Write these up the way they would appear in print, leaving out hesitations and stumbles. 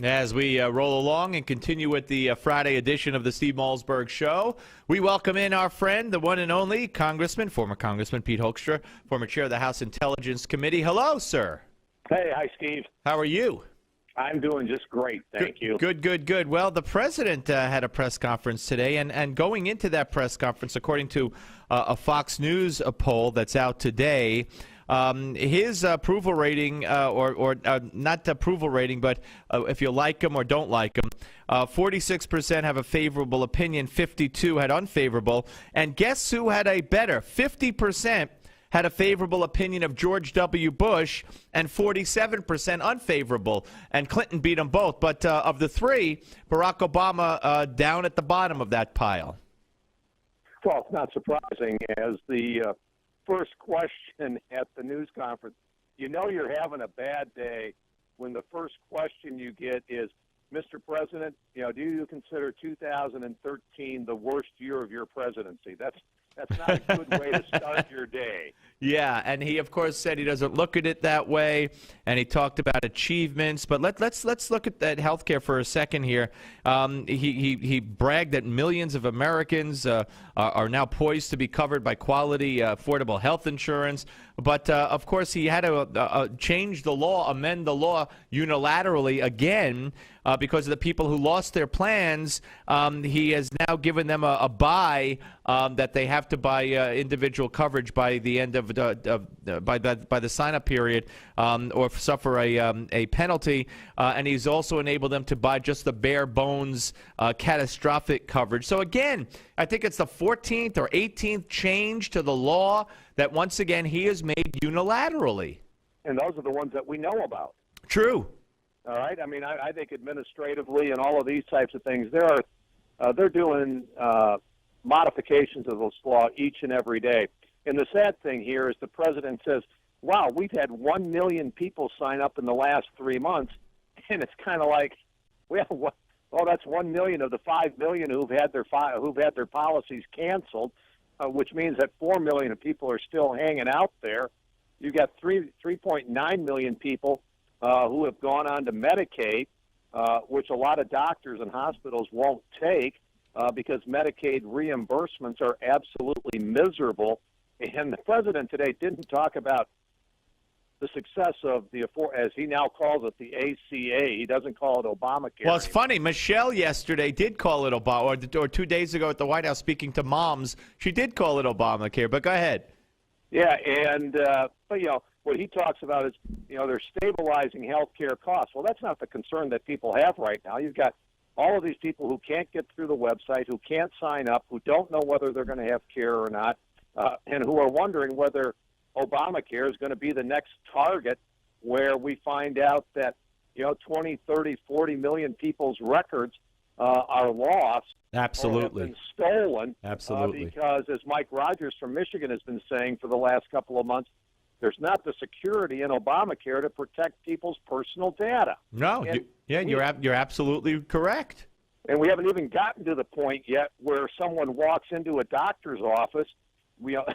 As we roll along and continue with the Friday edition of the Steve Malzberg Show, we welcome in our friend, the one and only former Congressman Pete Hoekstra, former chair of the House Intelligence Committee. Hello, sir. Hey, hi, Steve. How are you? I'm doing just great, thank you. Good. Well, the president had a press conference today, and going into that press conference, according to a Fox News poll that's out today, his approval rating, or not approval rating, but if you like him or don't like him, 46% have a favorable opinion, 52 had unfavorable, and guess who had a better? 50% had a favorable opinion of George W. Bush, and 47% unfavorable, and Clinton beat them both. But of the three, Barack Obama down at the bottom of that pile. Well, it's not surprising, as the first question at the news conference, you know you're having a bad day when the first question you get is, Mr. President, do you consider 2013 the worst year of your presidency? That's not a good way to start your day. Yeah, and he, of course, said he doesn't look at it that way, and he talked about achievements. But let's look at that healthcare for a second here. He bragged that millions of Americans are now poised to be covered by quality, affordable health insurance. But, of course, he had to change the law, amend the law unilaterally again because of the people who lost their plans. He has now given them a buy that they have to buy individual coverage by the end of by the sign-up period, or suffer a penalty. And he's also enabled them to buy just the bare bones catastrophic coverage. So again, I think it's the 14th or 18th change to the law that once again he has made unilaterally. And those are the ones that we know about. True. All right. I mean, I think administratively and all of these types of things, they're doing modifications of this law each and every day. And the sad thing here is the president says, wow, we've had 1 million people sign up in the last 3 months. And it's kind of like, well, that's 1 million of the 5 million who've had their policies canceled, which means that 4 million of people are still hanging out there. You've got 3.9 million people who have gone on to Medicaid, which a lot of doctors and hospitals won't take because Medicaid reimbursements are absolutely miserable. And the president today didn't talk about the success of as he now calls it, the ACA. He doesn't call it Obamacare. Well, it's funny. Michelle yesterday did call it Obama, or 2 days ago at the White House speaking to moms, she did call it Obamacare. But go ahead. Yeah, and but what he talks about is they're stabilizing health care costs. Well, that's not the concern that people have right now. You've got all of these people who can't get through the website, who can't sign up, who don't know whether they're going to have care or not, and who are wondering whether Obamacare is going to be the next target where we find out that 20, 30, 40 million people's records are lost. Absolutely. Or have been stolen. Absolutely. Because, as Mike Rogers from Michigan has been saying for the last couple of months, there's not the security in Obamacare to protect people's personal data. No, you're absolutely correct. And we haven't even gotten to the point yet where someone walks into a doctor's office. Will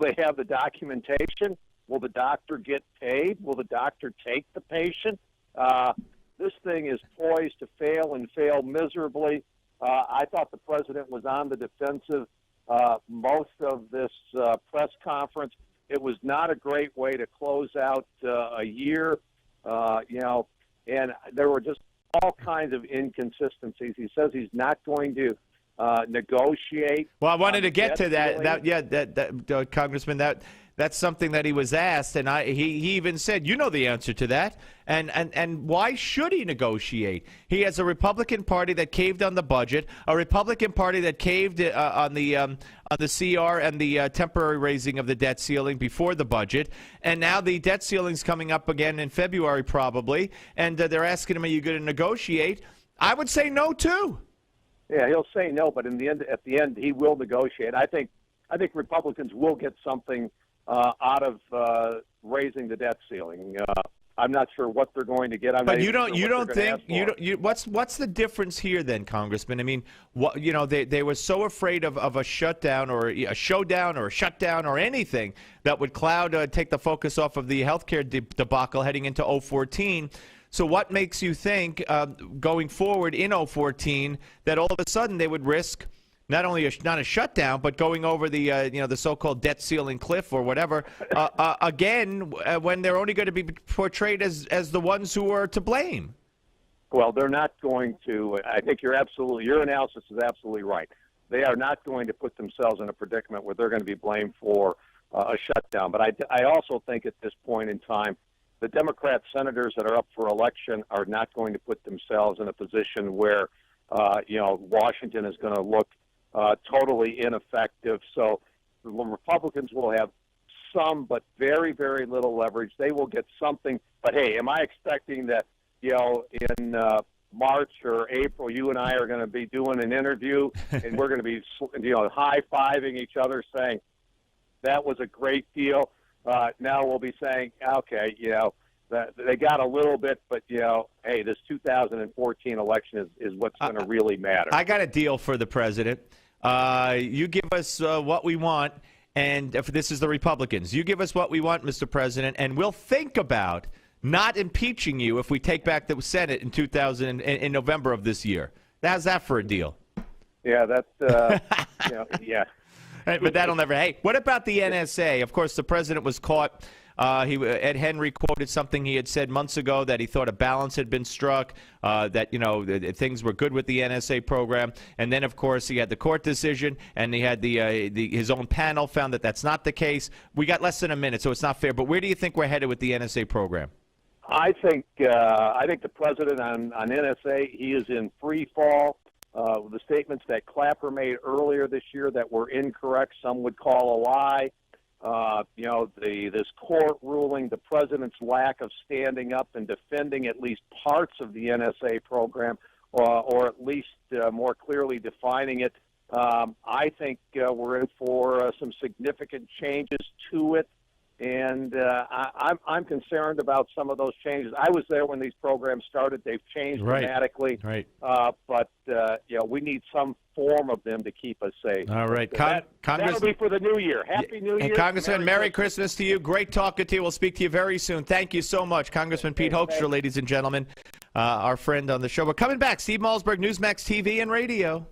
they have the documentation? Will the doctor get paid? Will the doctor take the patient? This thing is poised to fail and fail miserably. I thought the president was on the defensive most of this press conference. It was not a great way to close out a year, and there were just all kinds of inconsistencies. He says he's not going to negotiate. Well, I wanted to get to that. Congressman, that's something that he was asked, and he even said, the answer to that. And why should he negotiate? He has a Republican Party that caved on the budget, a Republican Party that caved on the CR and the temporary raising of the debt ceiling before the budget, and now the debt ceiling's coming up again in February probably, and they're asking him, are you going to negotiate? I would say no, too. Yeah, he'll say no, but at the end, he will negotiate. I think Republicans will get something out of raising the debt ceiling. I'm not sure what they're going to get. But you don't think what's the difference here then, Congressman? I mean, they were so afraid of a shutdown or a showdown or a shutdown or anything that would take the focus off of the healthcare debacle heading into 2014. So what makes you think going forward in 014 that all of a sudden they would risk not only not a shutdown, but going over the the so-called debt ceiling cliff or whatever again when they're only going to be portrayed as the ones who are to blame? Well, they're not going to. I think your analysis is absolutely right. They are not going to put themselves in a predicament where they're going to be blamed for a shutdown. But I also think at this point in time, the Democrat senators that are up for election are not going to put themselves in a position where Washington is going to look totally ineffective. So the Republicans will have some, but very, very little leverage. They will get something. But hey, am I expecting that? In March or April, you and I are going to be doing an interview, and we're going to be, high-fiving each other, saying that was a great deal. Now we'll be saying, okay, they got a little bit, but hey, this 2014 election is what's going to really matter. I got a deal for the president. You give us what we want, and if this is the Republicans, you give us what we want, Mr. President, and we'll think about not impeaching you if we take back the Senate in November of this year. How's that for a deal? Yeah, that's yeah. But that'll never. Hey, what about the NSA? Of course, the president was caught. Ed Henry quoted something he had said months ago that he thought a balance had been struck, that things were good with the NSA program, and then of course he had the court decision, and he had his own panel found that that's not the case. We got less than a minute, so it's not fair. But where do you think we're headed with the NSA program? I think the president on NSA, he is in free fall. The statements that Clapper made earlier this year that were incorrect, some would call a lie. This court ruling, the president's lack of standing up and defending at least parts of the NSA program, or at least more clearly defining it. I think we're in for some significant changes to it. And I'm concerned about some of those changes. I was there when these programs started. They've changed dramatically. Right. But we need some form of them to keep us safe. All right. That'll be for the new year. Happy New Year. And Congressman, Merry Christmas to you. Great talking to you. We'll speak to you very soon. Thank you so much. Congressman Pete Hoekstra, ladies and gentlemen, our friend on the show. We're coming back. Steve Malzberg, Newsmax TV and radio.